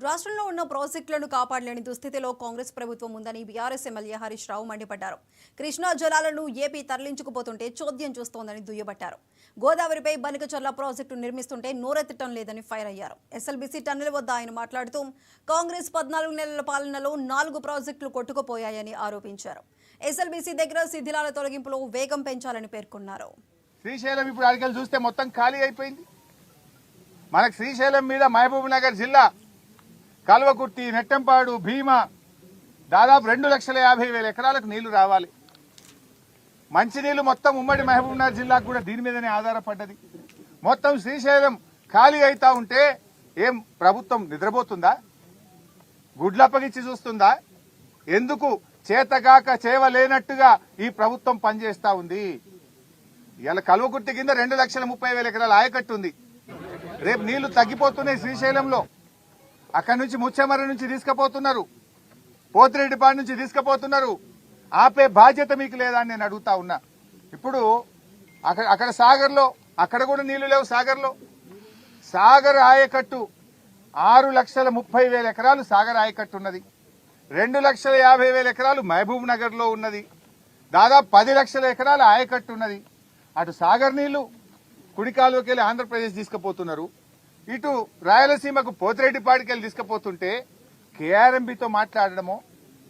రాష్ట్రంలో ఉన్న ప్రాజెక్టులను కాపాడలేని దుస్థితిలో కాంగ్రెస్ ప్రభుత్వం ఉందని బీఆర్ఎస్ ఎమ్మెల్యే హరీష్ రావు మండిపడ్డారు. కృష్ణా జలాలను ఏపీ తరలించుకుపోతుంటే చోద్యం చూస్తోందని దుయ్యబట్టారు. గోదావరిపై బనకచర్ల ప్రాజెక్టు నిర్మిస్తుంటే నోరెత్తటం లేదని ఫైర్ అయ్యారు. ఎస్ఎల్బీసీ టన్నెల్ వద్ద ఆయన మాట్లాడుతూ కాంగ్రెస్ 14 నెలల పాలనలో 4 ప్రాజెక్టులు కొట్టుకుపోయాయని ఆరోపించారు. ఎస్ఎల్బీసీ దగ్గర శిథిలాల తొలగింపులో వేగం పెంచాలని పేర్కొన్నారు. శ్రీశైలం ఇప్పుడు అడిగలు చూస్తే మొత్తం ఖాళీ అయిపోయింది. మనకు శ్రీశైలం మీద మహబూబ్ నగర్ జిల్లా కల్వకుర్తి, నెట్టంపాడు, భీమా దాదాపు 2,50,000 ఎకరాలకు నీళ్లు రావాలి. మంచినీళ్లు మొత్తం ఉమ్మడి మహబూబ్ నగర్ జిల్లాకు కూడా దీని మీదనే ఆధారపడ్డది. మొత్తం శ్రీశైలం ఖాళీ అవుతా ఉంటే ఏం ప్రభుత్వం నిద్రపోతుందా? గుడ్లప్పగిచ్చి చూస్తుందా? ఎందుకు చేతగాక చేవలేనట్టుగా ఈ ప్రభుత్వం పనిచేస్తా ఉంది. ఇలా కల్వకుర్తి కింద 2,30,000 ఎకరాల ఆయకట్టు ఉంది. రేపు నీళ్లు తగ్గిపోతున్నాయి శ్రీశైలంలో. అక్కడి నుంచి ముచ్చెమర్రి నుంచి తీసుకుపోతున్నారు, పోతిరెడ్డిపాడు నుంచి తీసుకుపోతున్నారు. ఆపే బాధ్యత మీకు లేదా అని నేను అడుగుతా ఉన్నా. ఇప్పుడు అక్కడ సాగర్లో అక్కడ కూడా నీళ్లు లేవు. సాగర్ ఆయకట్టు 6,30,000 ఎకరాలు సాగర్ ఆయకట్టు ఉన్నది. 2,50,000 ఎకరాలు మహబూబ్ నగర్ లో ఉన్నది. దాదాపు 10 లక్షల ఎకరాల ఆయకట్టు ఉన్నది. అటు సాగర్ నీళ్లు కుడికాలువకి వెళ్ళి ఆంధ్రప్రదేశ్ తీసుకుపోతున్నారు. ఇటు రాయలసీమకు పోతిరెడ్డిపాడికి వెళ్ళి తీసుకుపోతుంటే కేఆర్ఎంబీతో మాట్లాడడమో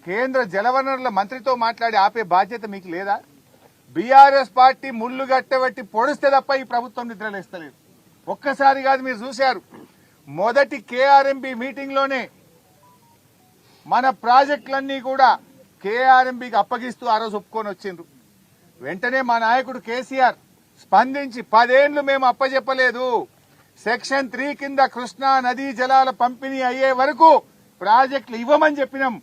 కేంద్ర జలవనరుల మంత్రితో మాట్లాడి ఆపే బాధ్యత మీకు లేదా? బీఆర్ఎస్ పార్టీ ముళ్లు గట్టబట్టి పొడిస్తే తప్ప ఈ ప్రభుత్వం నిద్రలేస్తలేదు. ఒక్కసారి కాదు, మీరు చూశారు. మొదటి కేఆర్ఎంబీ మీటింగ్ లోనే మన ప్రాజెక్టులన్నీ కూడా కేఆర్ఎంబీకి అప్పగిస్తూ ఆ రోజు ఒప్పుకొని వచ్చిండ్రు. వెంటనే మా నాయకుడు కేసీఆర్ స్పందించి 10 ఏళ్లు మేము అప్పచెప్పలేదు, సెక్షన్ 3 కింద కృష్ణా నదీ జలాల పంపిణీ అయ్యే వరకు ప్రాజెక్టులు ఇవ్వమని చెప్పినాం,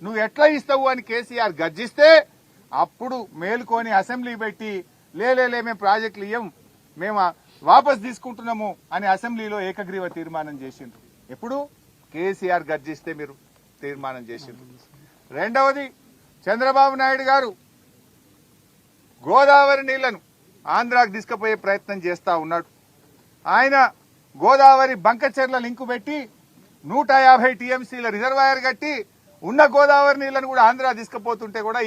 నువ్వు ఎట్లా ఇస్తావు అని కేసీఆర్ గర్జిస్తే అప్పుడు మేల్కొని అసెంబ్లీ పెట్టి లేలే మేము ప్రాజెక్టులు ఇవ్వం, మేము వాపస్ తీసుకుంటున్నాము అని అసెంబ్లీలో ఏకగ్రీవ తీర్మానం చేసిండ్రు. ఎప్పుడు కేసీఆర్ గర్జిస్తే మీరు తీర్మానం చేసిండ్రు. రెండవది, చంద్రబాబు నాయుడు గారు గోదావరి నీళ్లను ఆంధ్రాకు తీసుకుపోయే ప్రయత్నం చేస్తా ఉన్నాడు. ఆయన గోదావరి బంకచెర్ల లింకు పెట్టి 150 టీఎంసీల రిజర్వాయర్ కట్టి ఉన్న గోదావరి నీళ్లను కూడా ఆంధ్ర తీసుకుపోతుంటే కూడా ఈ